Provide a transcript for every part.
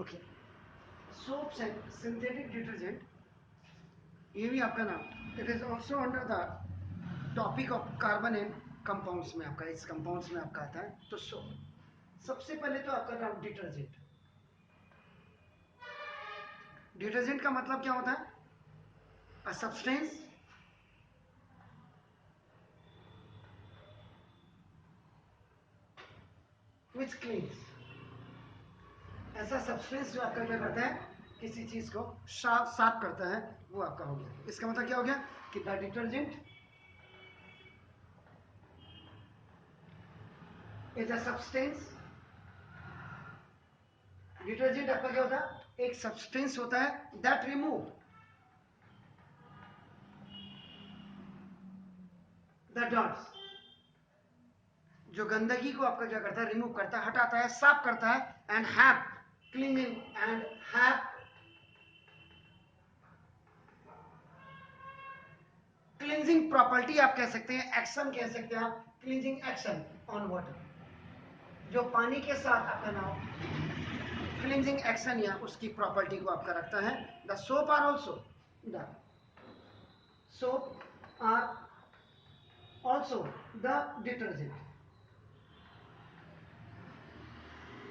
Okay, soaps and synthetic detergent, ये भी आपका नाम, it is also under the topic of carbon and compounds में आपका, इस कंपाउंड्स में आपका आता है। तो सबसे पहले तो आपका नाम डिटर्जेंट। डिटर्जेंट का मतलब क्या होता है? अ सब्सटेंस विच क्लीन्स, ऐसा सब्सटेंस जो आपका क्या करता है, किसी चीज को साफ करता है, वो आपका हो गया। इसका मतलब क्या हो गया कि the detergent is a substance. Detergent आपका क्या होता है? एक सब्सटेंस होता है दैट रिमूव द डॉट्स, जो गंदगी को आपका क्या करता है, रिमूव करता है, हटाता है, साफ करता है, and have cleaning and have cleansing property आप कह सकते हैं, एक्शन कह सकते हैं आप, क्लींजिंग एक्शन ऑन वाटर, जो पानी के साथ आपका नाम क्लींजिंग एक्शन या उसकी प्रॉपर्टी को आपका रखता है। The soap are also the soap are also the detergent,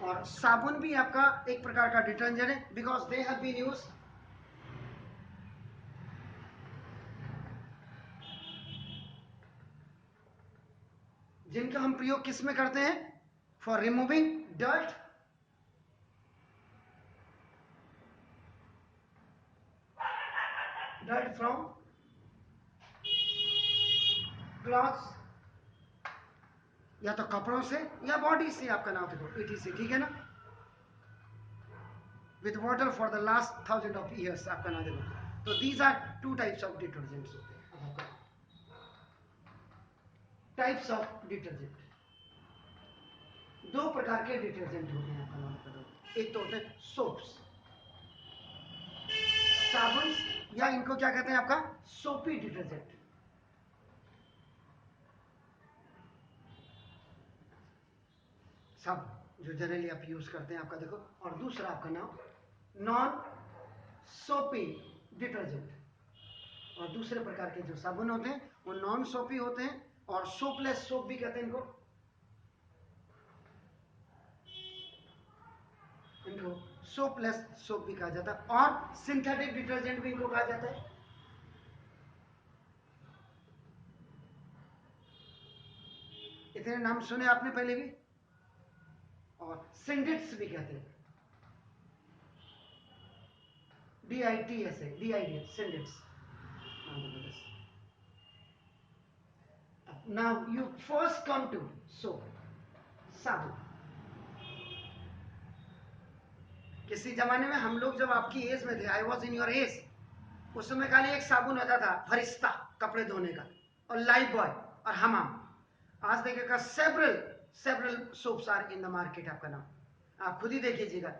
और साबुन भी आपका एक प्रकार का डिटर्जेंट है, because they have been use जिनका हम प्रयोग किस में करते हैं? For removing dirt, dirt from clothes, या तो कपड़ों से या बॉडी से, आपका नाम देखो इटी से, ठीक है ना, with water for the last 1000 of years, आपका नाम देखो। तो these are two types of detergents होते हैं। टाइप्स ऑफ डिटर्जेंट, दो प्रकार के डिटर्जेंट होते हैं, आपका नाम बताओ। एक तो होते हैं सोप्स, साबुन, या इनको क्या कहते हैं आपका, सोपी डिटर्जेंट। सब जो जनरली आप यूज करते हैं, आपका देखो। और दूसरा आपका नाम नॉन सोपी डिटर्जेंट, और दूसरे प्रकार के जो साबुन होते हैं वो नॉन सोपी होते हैं, और सोपलेस सोप भी कहते हैं इनको, इनको सोपलेस सोप भी कहा जाता है, और सिंथेटिक डिटर्जेंट भी इनको कहा जाता है। इतने नाम सुने आपने पहले भी। और सिंडिट्स भी कहते हैं, DITS, सिंडिट्स। Now you first come to soap, साबुन। किसी जमाने में हम लोग जब आपकी एज में थे, I was in your age, उस समय खाली एक साबुन होता था फरिश्ता कपड़े धोने का, और लाइफ बॉय और हमाम। आज देखेगा several several soaps are in the market, आपका नाम आप खुद ही देख लीजिएगा।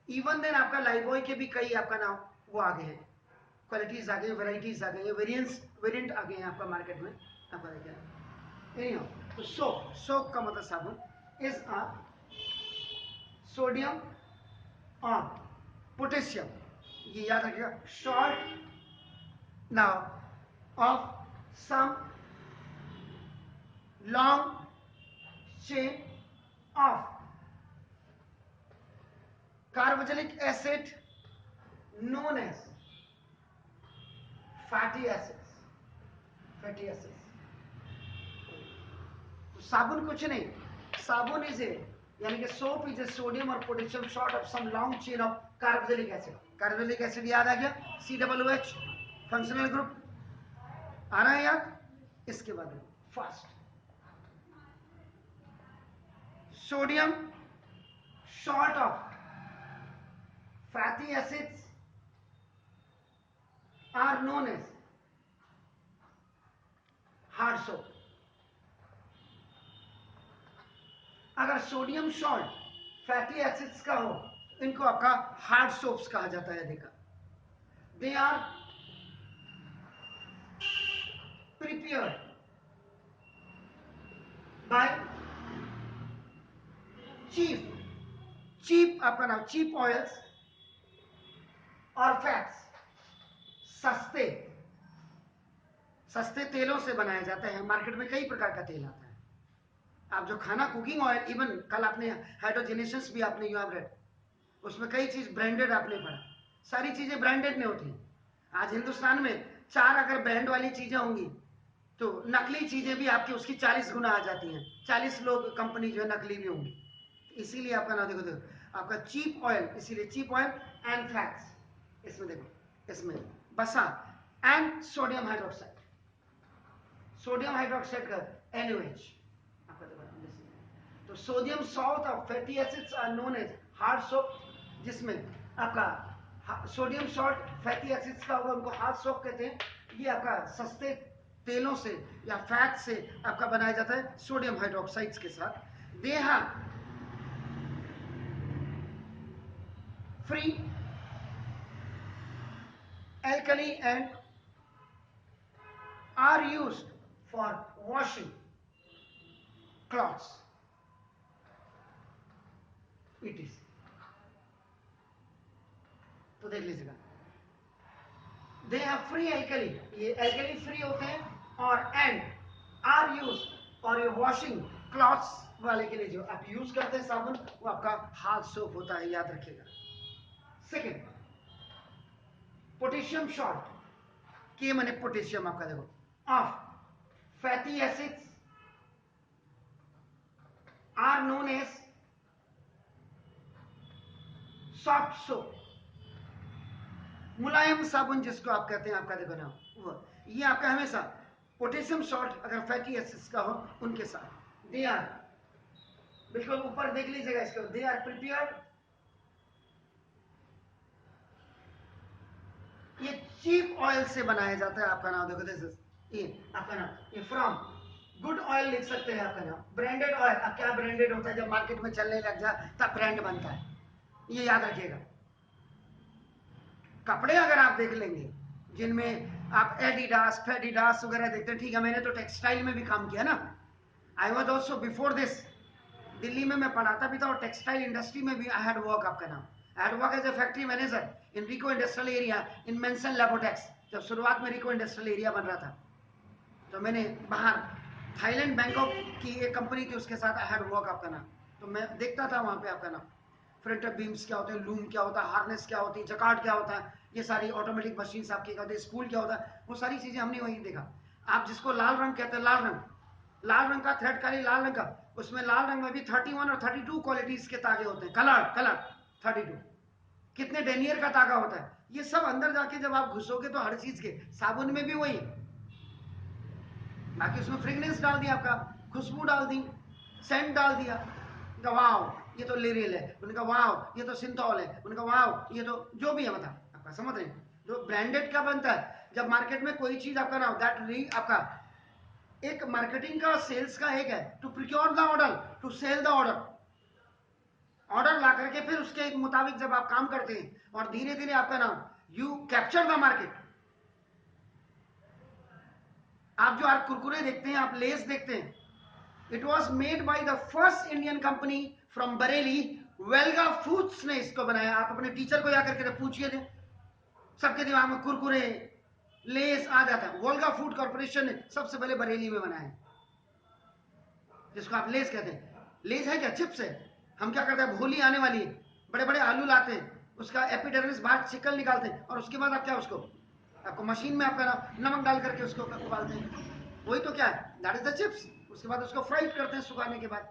इवन देन आपका लाइफ बॉय के भी कई आपका नाम वो आ गए हैं, क्वालिटीज आ गई, वेराइटीज आ गई है, वेरिएंट आ गए हैं आपका मार्केट में, आपका देखिए। तो सोप का मतलब साबुन इज अ सोडियम और पोटेशियम, ये याद रखिएगा, short now of some long chain of carboxylic acid known as fatty acids, fatty acids। तो साबुन कुछ नहीं, साबुन इज ए, यानी कि सोप इज ए सोडियम और potassium short of some long chain of carboxylic acid. Carboxylic acid याद आ गया, COOH फंक्शनल ग्रुप आ रहा है याद। इसके बाद first sodium short of fatty acids are known as hard soap। अगर सोडियम शॉर्ट फैटी एसिड्स का हो, इनको आपका हार्ड सोप्स कहा जाता है। देखा, they are prepared by cheap, cheap आपका नाम, चीप ऑयल्स और फैट्स सस्ते सस्ते तेलों से बनाया जाता है। मार्केट में कई प्रकार का तेल आता है। आप जो खाना कुकिंग ऑयल, इवन कल आपने हाइड्रोजनेसिस भी आपने यू हैव रेड, उसमें कई चीज ब्रांडेड आपने पढ़ा, सारी चीजें ब्रांडेड में होती हैं। आज हिंदुस्तान में 4 अगर ब्रांड वाली चीजें होंगी तो नकली चीजें भी आपकी उसकी 40 गुना आ जाती हैं। 40 लोग कंपनी जो है नकली भी होंगी। इसीलिए आपका ना देखो आपका चीप ऑयल, इसीलिए चीप ऑयल एंड फैट्स, इसमें देखो, इसमें बसा and sodium hydroxide, sodium hydroxide का NaOH आपका देखो। तो सोडियम सॉल्ट और fatty acids are known as hard soap, जिसमें आपका सोडियम सॉल्ट फैटी एसिड्स का होगा, उनको हार्ड सोप कहते हैं। ये आपका सस्ते तेलों से या फैट से आपका बनाया जाता है सोडियम हाइड्रोक्साइड्स के साथ। They have free alkali and are used for washing cloths. It is. तो देख लीजिएगा, दे हैव फ्री alkali, ये alkali फ्री होते हैं, और एंड आर यूज और ये वॉशिंग क्लॉथ्स वाले के लिए जो आप यूज करते हैं साबुन, वो आपका हाथ सोप होता है, याद रखिएगा। सेकेंड, पोटेशियम सॉल्ट, के माने पोटेशियम आपका देखो, of fatty acids are known as soft soap, मुलायम साबुन जिसको आप कहते हैं आपका देखो ना, वो ये आपका हमेशा पोटेशियम सॉल्ट अगर फैटी एसिड्स का हो उनके साथ। दे आर, बिल्कुल ऊपर देख लीजिएगा इसको, दे आर प्रिपेयर्ड, ये चीप ऑयल से बनाया जाता है आपका नाम देखो, दिस इज ये आपका नाम, ये फ्रॉम गुड ऑयल लिख सकते हैं आपका नाम। ब्रांडेड ऑयल, अब क्या ब्रांडेड होता है, जब मार्केट में चलने लग जाए तब ब्रांड बनता है, ये याद रखिएगा। कपड़े अगर आप देख लेंगे जिनमें आप एडिडास फेडिडास वगैरह देखते हैं, ठीक है, मैंने तो टेक्सटाइल में भी काम किया ना, I was also before this, Delhi में मैं पढ़ाता भी था और टेक्सटाइल इंडस्ट्री में भी आई हैड वर्क आपका नाम, I had work as a factory manager in RIICO industrial area in मेंशन लैबोटेक्स। जब शुरुआत में रिको इंडस्ट्रियल एरिया बन रहा था तो मैंने बाहर थाईलैंड बैंकॉक की एक कंपनी थी, उसके साथ आई हैड वर्क आपका नाम, तो मैं देखता था वहां पे आपका नाम फ्रंटर बीम्स क्या होते हैं, लूम क्या होता है, हार्नेस क्या होती है, जकार्ड क्या होता है, ये सारी ऑटोमेटिक मशीन्स आपकी क्या होती है, स्पूल क्या होता है, वो सारी चीजें हमने वहीं देखा। आप जिसको लाल रंग कहते हैं, लाल रंग, लाल रंग का थ्रेड काली लाल रंग का, उसमें लाल रंग में भी 31 और 32 क्वालिटीज के तागे होते हैं, कलर कलर 32, कितने डेनियर का तागा होता है, ये सब अंदर जाके जब आप घुसोगे तो हर चीज के, साबुन में भी वही, बाकी उसमें फ्रेग्रेंस डाल दिया, आपका खुशबू डाल दी, सेंट डाल दिया, वाव ये तो लिरियल है, उनका वाव ये तो सिंथॉल है, उनका वाव ये तो जो भी है, मतलब आपका समझ रहे हैं। जो ब्रांडेड का बनता है, जब मार्केट में कोई चीज आपका ना, दैट आपका एक मार्केटिंग का सेल्स का एक है, to procure the order, to sell the order, order ला करके फिर उसके मुताबिक जब आप काम करते हैं और धीरे धीरे आपका नाम यू कैप्चर द मार्केट। आप जो आप कुरकुरे देखते हैं, आप लेस देखते हैं, it was made by the first Indian company from Bareilly, Velga Foods ने इसको बनाया। आप अपने टीचर को जाकर के पूछिए थे, सबके दिमाग में कुरकुरे लेस आ जाता है। वोल्गा फूड कॉर्पोरेशन ने सबसे पहले बरेली में बनाया, जिसको आप लेस कहते हैं। लेस है क्या, चिप्स है। हम क्या करते हैं, होली आने वाली है, बड़े बड़े आलू लाते हैं, उसका एपिडर्मिस बाहर चिकन निकालते हैं, और उसके बाद आप क्या, उसको आपको मशीन में आपका नमक डाल करके उसको उबालते हैं, वही तो क्या है, दैट इज द चिप्स। उसके बाद उसको फ्राइड करते हैं सुखाने के बाद,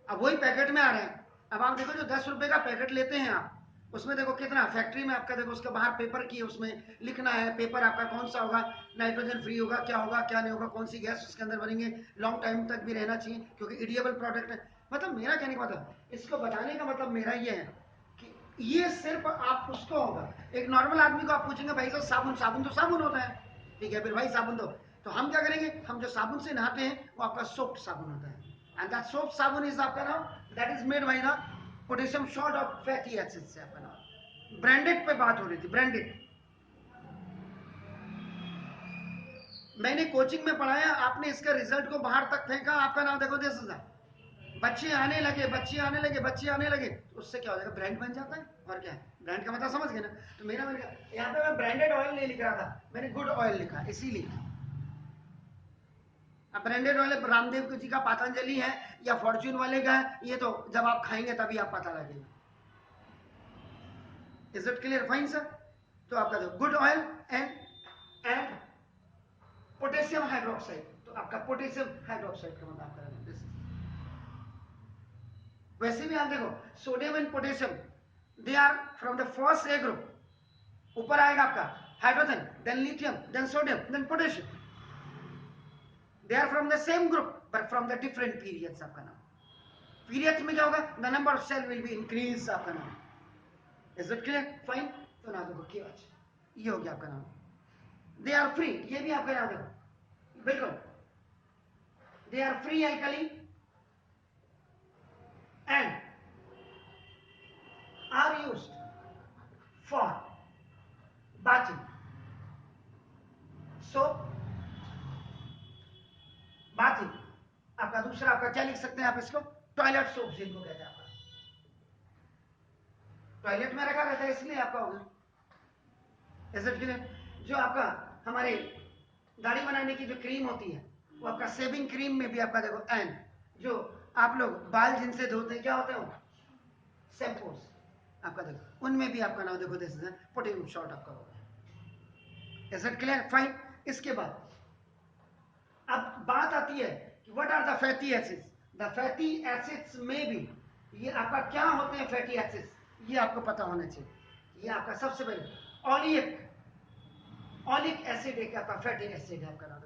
अब वही पैकेट में आ रहे हैं। अब आप देखो जो 10 रुपए का पैकेट लेते हैं आप, उसमें देखो कितना फैक्ट्री में आपका देखो, उसके बाहर पेपर की उसमें लिखना है, पेपर आपका कौन सा होगा, नाइट्रोजन फ्री होगा, क्या होगा क्या नहीं होगा, कौन सी गैस उसके अंदर बनेंगे, लॉन्ग टाइम तक भी रहना चाहिए क्योंकि इडिएबल प्रोडक्ट है। मतलब मेरा कहने का मतलब, इसको बताने का मतलब मेरा ये है कि ये सिर्फ आप उसको होगा, एक नॉर्मल आदमी को आप पूछेंगे भाई साहब साबुन, साबुन तो साबुन होता है, ठीक है, फिर भाई साबुन दो, तो हम क्या करेंगे, हम जो साबुन से नहाते हैं वो आपका सोप साबुन होता है, एंड दैट सोप साबुन इज आपका नाम, that is made by the potassium salt और फैटी एसिड से आपका नाम। ब्रांडेड पे बात हो रही थी, ब्रांडेड। मैंने कोचिंग में पढ़ाया, आपने इसका रिजल्ट को बाहर तक फेंका, आपका नाम देखो, दिस इज बच्चे आने लगे, बच्चे आने लगे, बच्चे आने लगे, तो उससे क्या हो जाएगा, ब्रांड बन जाता है। और क्या है, ब्रांड का मतलब समझ गए ना। तो मेरा यहाँ पे मैं ब्रांडेड ऑयल नहीं लिख रहा था, मैंने गुड ऑयल लिखा, इसीलिए। अब ब्रांडेड ऑयल रामदेव जी का, पतंजलि है या फॉर्च्यून वाले का है, ये तो जब आप खाएंगे तभी आप पता लगेगा। Is it clear? Fine sir. तो आपका जो good oil and potassium hydroxide, तो आपका पोटेशियम हाइड्रोक्साइड का मतलब आपका वैसे भी आप देखो sodium and potassium they are from the first A group, ऊपर आएगा आपका hydrogen, then lithium, then sodium, then potassium, they are from the same group but from the different periods. आपका नाम पीरियड्स में क्या होगा, the number of cell will be increase. आपका नाम इज इट क्लियर? फाइन। तो ना देखो क्या ये हो गया आपका नाम, दे आर फ्री, ये भी आपका याद देखो बिल्कुल, they are free alkali and are used for bathing, soap, bathing। आपका दूसरा आपका क्या लिख सकते हैं आप इसको, टॉयलेट सोप जिनको कहते हैं, आपका टॉयलेट में रखा रहता है इसलिए आपका होगा। ऐसे जो आपका हमारे दाढ़ी बनाने की जो क्रीम होती है वो आपका शेविंग क्रीम में भी आपका देखो एंड जो आप लोग बाल जिनसे धोते हैं क्या होते हो, शैम्पूस, आपका देखो उनमें भी आपका नाम देखो दिस इज पोटेशियम शॉर्ट आपका होगा। Is it clear? फाइन। इसके बाद अब बात आती है कि what are the fatty acids. The fatty acids में भी ये आपका क्या होते हैं फैटी एसिड्स, ये आपको पता होना चाहिए। ये आपका सबसे पहले ऑलिक एसिड एक आपका फैटी एसिड है, आपका नाम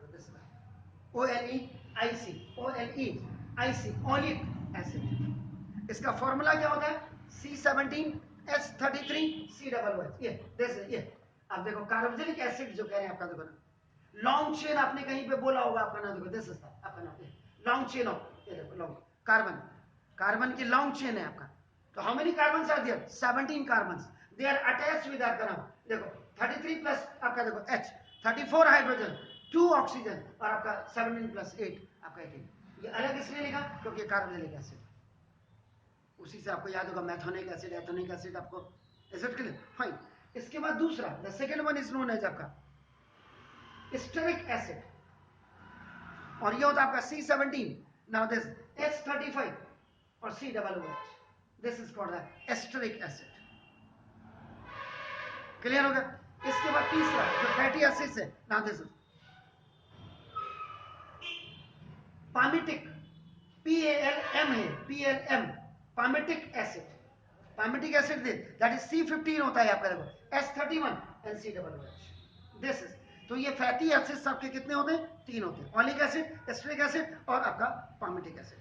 OLEIC ऑलिक एसिड। इसका फॉर्मूला क्या होता है, C17H33COOH। ये आप देखो कार्बोक्सिलिक एसिड जो कह रहे हैं आपका देखो ना, लॉन्ग चेन आपने कहीं पे बोला होगा, आपका नाम देखो दिस इज आपका नाम लॉन्ग चेन ऑफ, ये देखो लॉन्ग कार्बन की लॉन्ग चेन है आपका। तो how many carbon are there, 17 carbon, they are attached with आपका नाम देखो 33 प्लस आपका देखो H, 34 हाइड्रोजन, 2 ऑक्सीजन और आपका 17 प्लस 8 आपका 18। ये अलग इसलिए लिखा क्योंकि कार्बोक्सिलिक एसिड, उसी से आपको याद होगा मैथोनिक एसिड, एथोनिक एसिड आपको एसिड के लिए। फाइन। इसके बाद दूसरा the second one is known as आपका स्टेरिक एसिड, और ये होता है आपका C17, नाउ दिस H35 और COOH, this is called the stearic acid. Clear होगा? इसके बाद तीसरा जो फैटी एसिड्स है, नाउ दिस पामिटिक, PALM है, PLM palmitic acid, palmitic acid that is C15 होता है आपका देखो H31 and COOH। This is, तो ये फैटी एसिड्स आपके कितने होते हैं, 3 होते हैं, ऑलिक एसिड, एस्टरिक एसिड और आपका पामिटिक एसिड।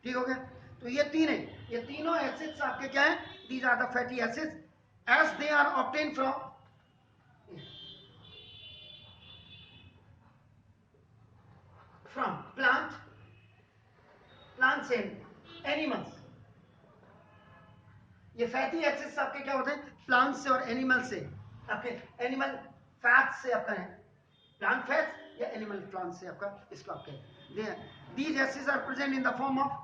ठीक हो गया? तो ये तीन है, ये तीनों एसिड्स आपके क्या है, these are the fatty acids as they are obtain from plants and animals. ये फैटी एसिड्स आपके क्या होते हैं, प्लांट से और एनिमल से, आपके एनिमल फैट से आपका है, प्लांट फैट या एनिमल प्लांट से आपका, इसको आप कहते हैं। These acids are present in the form of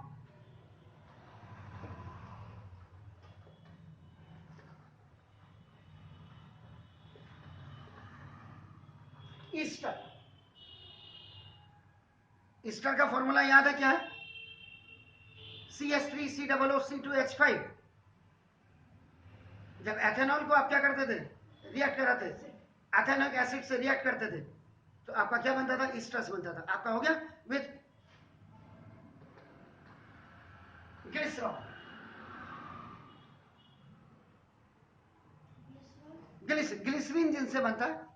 ester. Ester का फॉर्मूला याद है क्या है, CH3COOC2H5। जब एथेनॉल को आप क्या करते थे, रिएक्ट कराते थे, एथेनॉइक एसिड से रिएक्ट करते थे, तो आपका क्या बनता था, ईस्टर्स बनता था। आपका हो गया विथ ग्लिसरॉल, ग्लिसरीन जिनसे बनता है,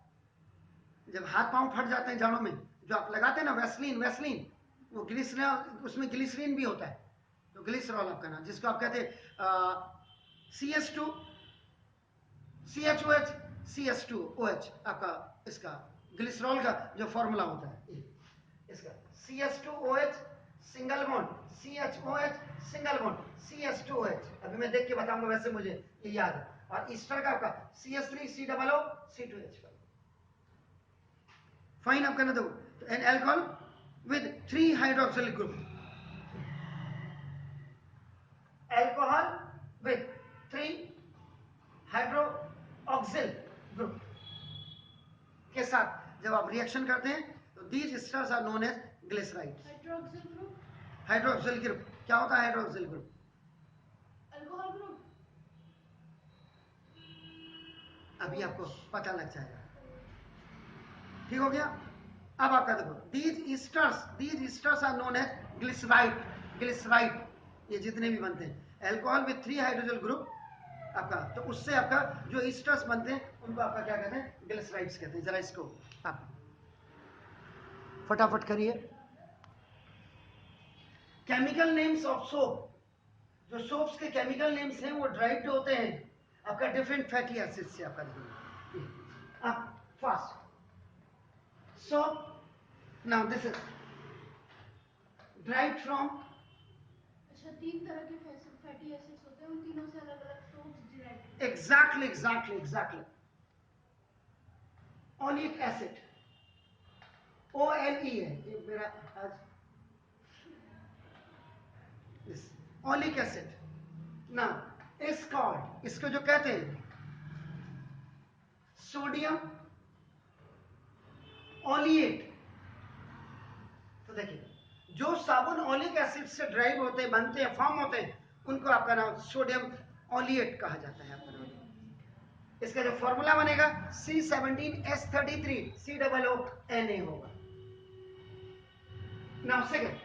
जब हाथ पांव फट जाते हैं जाड़ों में, जो आप लगाते हैं ना वैसलीन, वो ग्लिसरॉल, उसमें ग्लिसरीन भी होता है, तो ग्लिसरॉल आपका नाम, जिसको आप कहते हैं CH2 CHOH CH2OH, आपका इसका ग्लिसरॉल का जो फॉर्मूला होता है इसका CH2OH single bond, CHOH single bond, CH2OH। अभी मैं देख के बताऊंगा, वैसे मुझे ये याद है। और ईस्टर का आपका CH3COOC2H5। फाइन, आप करना दो। An alcohol with 3 hydroxyl group. Alcohol with 3 hydroxyl group के साथ जब आप रिएक्शन करते हैं तो these esters are known as glycerides. Hydroxyl group, hydroxyl group क्या होता है? हाइड्रोक्सिल ग्रुप अल्कोहल ग्रुप, अभी आपको पता लग जाएगा। ठीक हो गया? अब आपका देखो these esters are known as glyceride ये जितने भी बनते हैं अल्कोहल विथ 3 हाइड्रोजन ग्रुप आपका, तो उससे आपका जो ईस्टर्स बनते हैं उनको आपका क्या कहते हैं? ग्लिसराइड्स कहते हैं। जरा इसको आप फटाफट करिए। केमिकल नेम्स ऑफ सोप, जो सोप्स के केमिकल नेम्स हैं वो ड्राइव्ड होते हैं आपका डिफरेंट फैटी एसिड से। आपका देखिए आप fast soap, now this is derived from, अच्छा 3 तरह के फैटी एसिड्स होते हैं, उन तीनों से अलग अलग soaps derive. Exactly oleic acid OLE है ये मेरा आज ओलिक एसिड। ना इस कॉल्ड, इसको जो कहते हैं सोडियम ओलिएट। तो देखिए जो साबुन ओलिक एसिड से ड्राइव होते हैं, बनते हैं, फॉर्म होते हैं, उनको आपका नाम सोडियम ओलिएट कहा जाता है। आपका नाम इसका जो फॉर्मूला बनेगा C17H33 COONA होगा। Now second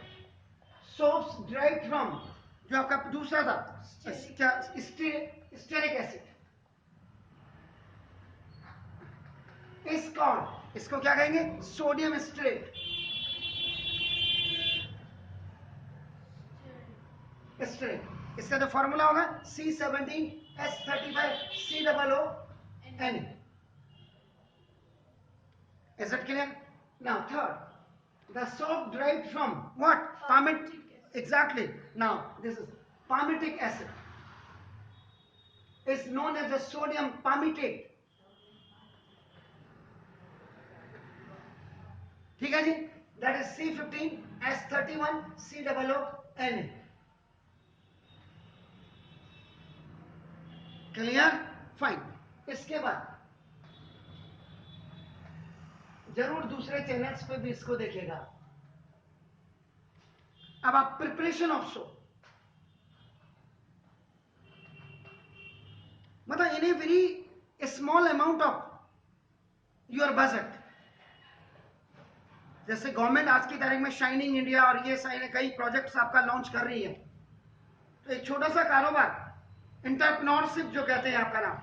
soaps drive from, जो आपका दूसरा था क्या? Stearic acid. इस कॉल्ड, इसको क्या कहेंगे? Sodium stearate. स्टेरेट इसका जो फॉर्मूला होगा C17H35 COONA। Is it clear? Now third, the soap derived from what? Palmitic. Exactly. Now this is palmitic acid. Is known as the sodium palmitate. ठीक है जी? That is C15H31 COONA. Clear? Fine. इसके बाद जरूर दूसरे channels पे भी इसको देखिएगा। अब आप प्रिपरेशन ऑफ सोप, मतलब in a very small amount of your budget. जैसे गवर्नमेंट आज की तारीख में शाइनिंग इंडिया और ये सारे कई प्रोजेक्ट्स आपका लॉन्च कर रही है, तो एक छोटा सा कारोबार, एंटरप्रेन्योरशिप जो कहते हैं आपका नाम,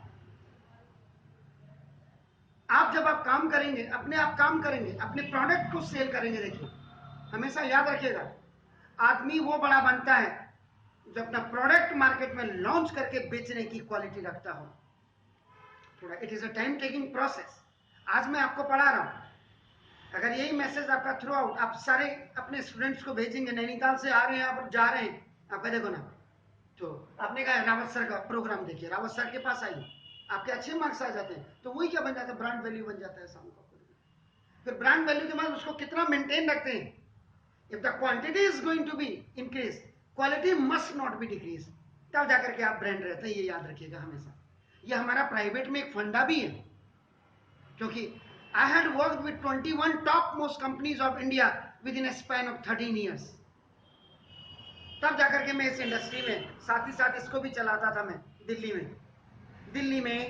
आप जब आप काम करेंगे, अपने आप काम करेंगे, अपने प्रोडक्ट को सेल करेंगे, देखिए हमेशा याद रखिएगा, आदमी वो बड़ा बनता है जो अपना प्रोडक्ट मार्केट में लॉन्च करके बेचने की क्वालिटी रखता हो। थोड़ा it is a time taking process. आज मैं आपको पढ़ा रहा हूं, अगर यही मैसेज आपका थ्रू आउट आप सारे अपने स्टूडेंट्स को भेजेंगे, नैनीताल से आ रहे हैं आप, जा रहे हैं, आपका देखो ना, तो आपने कहा रावत सर का प्रोग्राम देखिए, रावत सर के पास आइए, आपके अच्छे मार्क्स आ जाते हैं, तो वही क्या बन जाता है? ब्रांड वैल्यू बन जाता है शाम को। फिर ब्रांड वैल्यू के बाद उसको कितना मेंटेन रखते हैं। If the quantity is going to be increase, quality must not be decrease, तब जाकर के आप ब्रांड रहते हैं। ये याद रखिएगा हमेशा। ये हमारा प्राइवेट में एक फंडा भी है, क्योंकि I had worked with 21 top most companies of India within a span of 13 years. तब जाकर के मैं इस इंडस्ट्री में साथ ही साथ इसको भी चलाता था। मैं दिल्ली में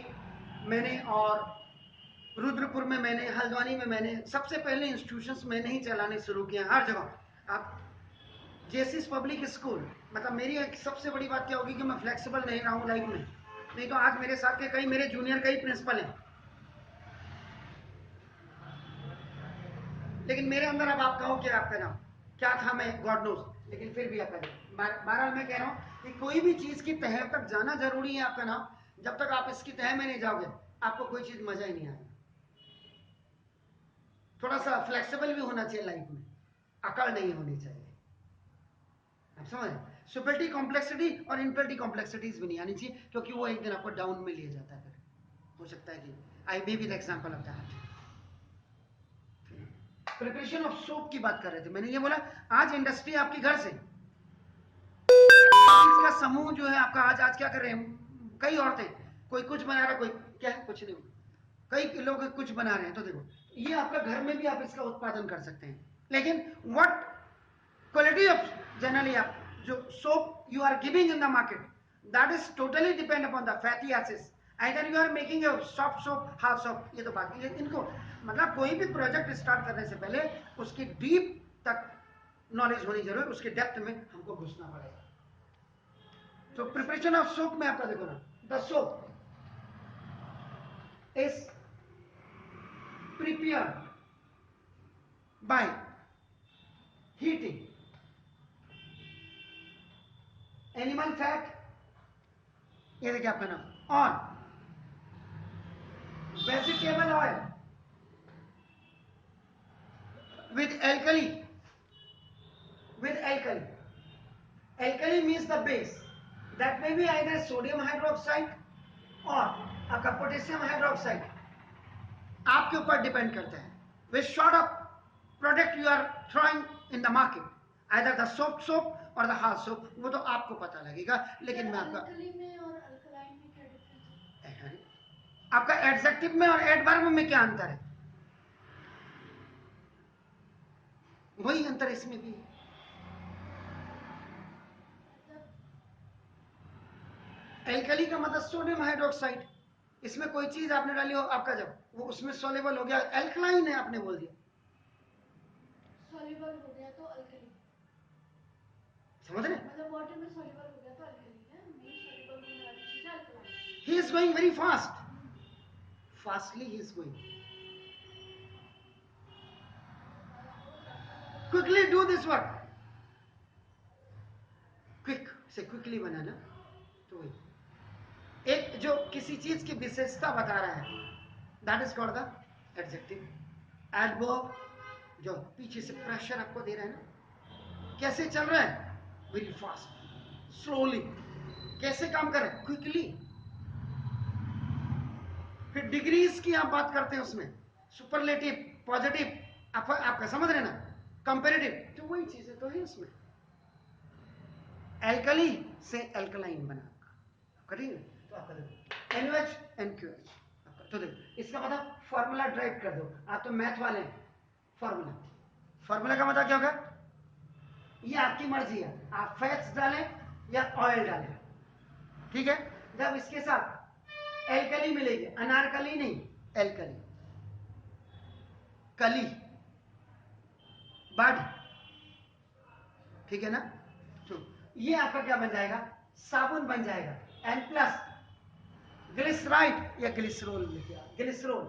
मैंने, और रुद्रपुर में मैंने, हल्द्वानी में मैंने, सबसे पहले इंस्टीट्यूशंस मैंने ही चलाने शुरू किए हर जगह। आप जेसिस पब्लिक स्कूल, मतलब मेरी एक सबसे बड़ी बात क्या होगी कि मैं फ्लेक्सिबल नहीं रहा हूँ लाइफ में, नहीं तो आज मेरे साथ के कई मेरे जूनियर कई प्रिंसिपल हैं, लेकिन मेरे अंदर अब आप कहो कि आपका नाम क्या था, मैं गॉड नोज, लेकिन फिर भी आपका नाम। बहरहाल मैं कह रहा हूं कि कोई भी चीज की तह तक जाना जरूरी है आपका नाम। जब तक आप इसकी तह में नहीं जाओगे आपको कोई चीज मजा ही नहीं आएगा। थोड़ा सा फ्लेक्सिबल भी होना चाहिए लाइफ में, अकड़ नहीं होनी चाहिए। आप समझ? सुपरिटी कॉम्प्लेक्सिटी और इनफिनिटी कॉम्प्लेक्सिटीज भी नहीं आनी चाहिए, क्योंकि वो एक दिन आपको डाउन में ले जाता है। फिर हो सकता है कि I may be the example of that. Preparation of soap की बात कर रहे थे। मैंने ये बोला आज इंडस्ट्री आपकी घर से, इसका समूह जो है आपका आज क्या कर रहे हैं, कई औरतें, कोई कुछ बना रहा है, कोई क्या है, कुछ नहीं, कई लोग कुछ बना रहे हैं। तो देखो ये आपका घर में भी आप इसका उत्पादन कर सकते हैं, लेकिन व्हाट क्वालिटी ऑफ जनरली आप जो soap you are giving in the market, that is totally depend upon the fatty acids. Either you are making a soft soap, hard soap, ये तो बात है। इनको मतलब कोई भी प्रोजेक्ट स्टार्ट करने से पहले उसकी डीप तक नॉलेज होनी जरूरी, उसके डेप्थ में हमको घुसना पड़ेगा। तो प्रिपरेशन ऑफ सोप में आपका देखो ना, the soap is prepared by heating animal fat, ये देखिए आपका नाम, और vegetable oil with alkali, alkali means the base, that may be either sodium hydroxide और आपका पोटेशियम हाइड्रोक्साइड, आपके ऊपर डिपेंड करता है। Which sort of product you are throwing in the market, either the soft soap और the hard soap, वो तो आपको पता लगेगा। लेकिन मैं आपका अल्कली में और अल्कलाइन में क्या डिफरेंस है? आपका एडजेक्टिव में और एडवर्ब में क्या अंतर है, वही अंतर इसमें भी है। एल्कली का मतलब सोडियम हाइड्रोक्साइड, इसमें कोई चीज आपने डाली हो, आपका जब वो उसमें सोलेबल हो गया, एल्कलाइन है आपने बोल दिया, सॉल्युबल हो गया तो अल्कली, समझ रहे? मतलब वाटर में सॉल्युबल हो गया तो अल्कली है, नहीं सॉल्युबल होने वाली चीज alkaline. He is going very fast, fastly he is going, quickly do this work, quick से क्विकली बनाना। तो वही एक जो किसी चीज की विशेषता बता रहा है, that is called the adjective. Adverb जो पीछे से प्रेशर आपको दे रहा है ना, कैसे चल रहा है, वेरी फास्ट, स्लोली, कैसे काम कर रहे हैं, क्विकली। फिर डिग्रीज की आप बात करते हैं उसमें, सुपरलेटिव, पॉजिटिव, आपका समझ रहे ना, कंपेरेटिव, तो वही चीजें तो है उसमें। एल्कली से एल्कलाइन बना करेंगे तो आपका देखो NaOH NaQH, तो देखो इसका मतलब फॉर्मूला ड्राइव कर दो, आप तो मैथ वाले हैं। फॉर्मूला का मतलब क्या होगा, ये आपकी मर्जी है, आप फैट्स डालें या ऑयल डालें, ठीक है। जब इसके साथ एल्कली मिलेगी, अनारकली नहीं, एल्कली, कली, बड, ठीक है ना। तो ये आपका क्या बन जाएगा, साबुन बन जाएगा, N+ ग्लिसराइड या ग्लिसरोल लेके आ, ग्लिसरोल